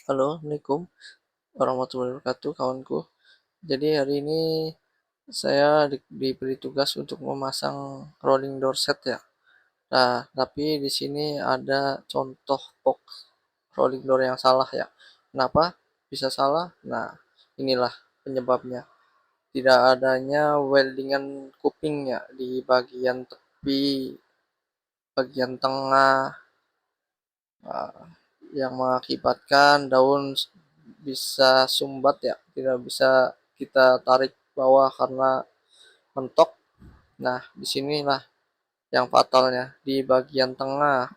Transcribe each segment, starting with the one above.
Halo, Assalamualaikum warahmatullahi wabarakatuh, kawanku. Jadi hari ini saya diberi tugas untuk memasang rolling door set ya. Nah, tapi di sini ada contoh box rolling door yang salah ya. Kenapa bisa salah? Nah, inilah penyebabnya. Tidak adanya weldingan kupingnya di bagian tepi, bagian tengah, ah, yang mengakibatkan daun bisa sumbat ya, tidak bisa kita tarik bawah karena mentok. Nah, disinilah yang fatalnya di bagian tengah,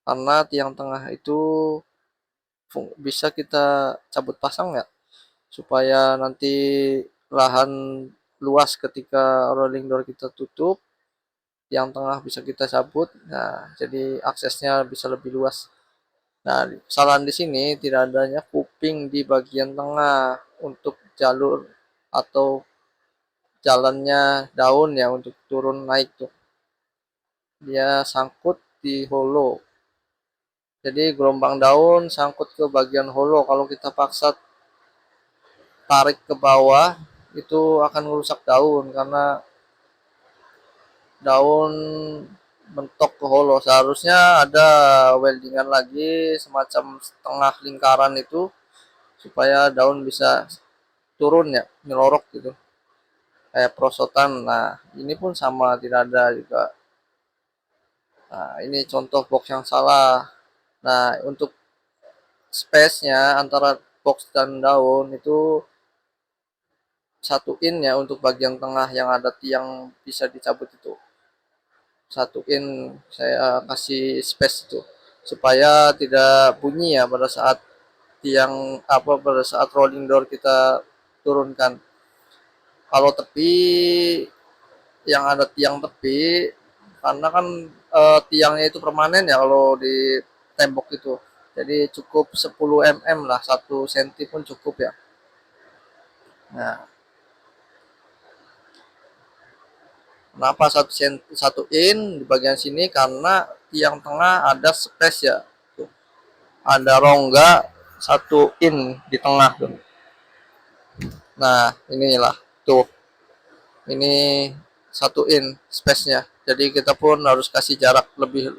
karena tiang tengah itu bisa kita cabut pasang ya, supaya nanti lahan luas ketika rolling door kita tutup, tiang tengah bisa kita cabut. Nah, jadi aksesnya bisa lebih luas. Nah, kesalahan di sini tidak adanya kuping di bagian tengah untuk jalur atau jalannya daun ya untuk turun naik tuh. Dia sangkut di holo. Jadi gelombang daun sangkut ke bagian holo. Kalau kita paksa tarik ke bawah itu akan merusak daun karena daun mentok ke holo. Seharusnya ada weldingan lagi semacam setengah lingkaran itu supaya daun bisa turun ya, nyelorok gitu, kayak perosotan. Nah, ini pun sama, tidak ada juga. Nah, ini contoh box yang salah. Nah, untuk space-nya antara box dan daun itu satu in ya, untuk bagian tengah yang ada tiang bisa dicabut itu. Satu in saya kasih space itu supaya tidak bunyi ya pada saat tiang pada saat rolling door kita turunkan. Kalau tepi, yang ada tiang tepi, karena kan tiangnya itu permanen ya kalau di tembok itu, jadi cukup 10 mm lah, 1 cm pun cukup ya. Nah, kenapa 1 in di bagian sini? Karena tiang tengah ada space ya, tuh, ada rongga 1 in di tengah tuh. Nah, inilah tuh, ini 1 in space-nya, jadi kita pun harus kasih jarak lebih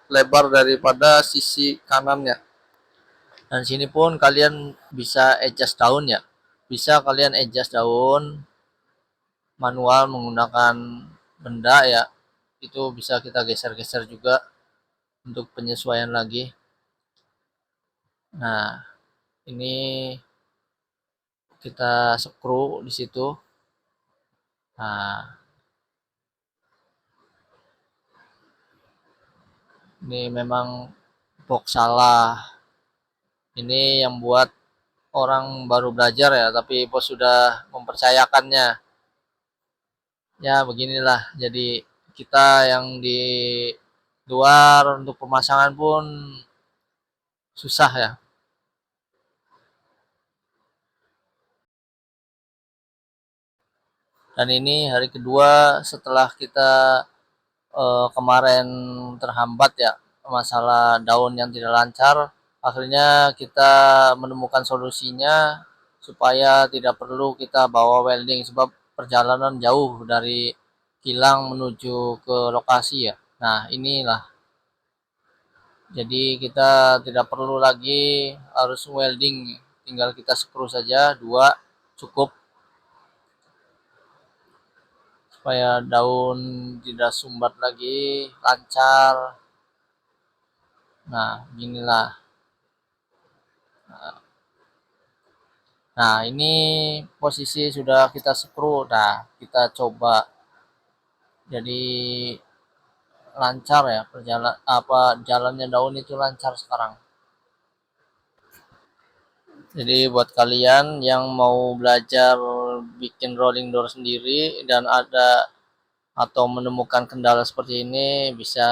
lebar daripada sisi kanannya. Dan sini pun kalian bisa adjust daun ya, bisa kalian adjust daun manual menggunakan benda ya, itu bisa kita geser-geser juga untuk penyesuaian lagi. Nah, ini kita screw di situ. Nah, ini memang box salah. Ini yang buat orang baru belajar ya, tapi bos sudah mempercayakannya. Ya, beginilah. Jadi kita yang di luar untuk pemasangan pun susah ya. Dan ini hari kedua setelah kita kemarin terhambat ya masalah daun yang tidak lancar. Akhirnya kita menemukan solusinya supaya tidak perlu kita bawa welding, sebab perjalanan jauh dari kilang menuju ke lokasi ya. Nah, inilah. Jadi kita tidak perlu lagi harus welding, tinggal kita screw saja dua, cukup, supaya daun tidak sumbat lagi, lancar. Nah, inilah. Nah, ini posisi sudah kita screw. Nah, kita coba. Jadi lancar ya jalannya daun itu lancar sekarang. Jadi buat kalian yang mau belajar bikin rolling door sendiri dan ada atau menemukan kendala seperti ini, bisa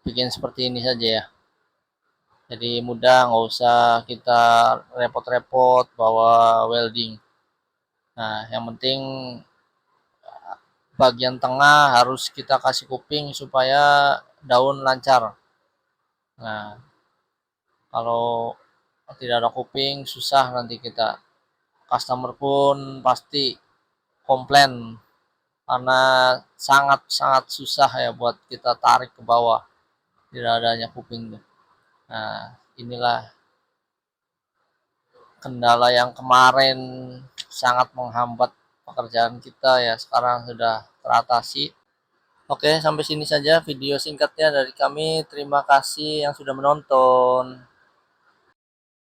bikin seperti ini saja ya. Jadi mudah, nggak usah kita repot-repot bawa welding. Nah, yang penting bagian tengah harus kita kasih kuping supaya daun lancar. Nah, kalau tidak ada kuping susah, nanti kita customer pun pasti komplain karena sangat-sangat susah ya buat kita tarik ke bawah, tidak adanya kuping tuh. Nah, inilah kendala yang kemarin sangat menghambat pekerjaan kita ya, sekarang sudah teratasi. Oke, sampai sini saja video singkatnya dari kami. Terima kasih yang sudah menonton.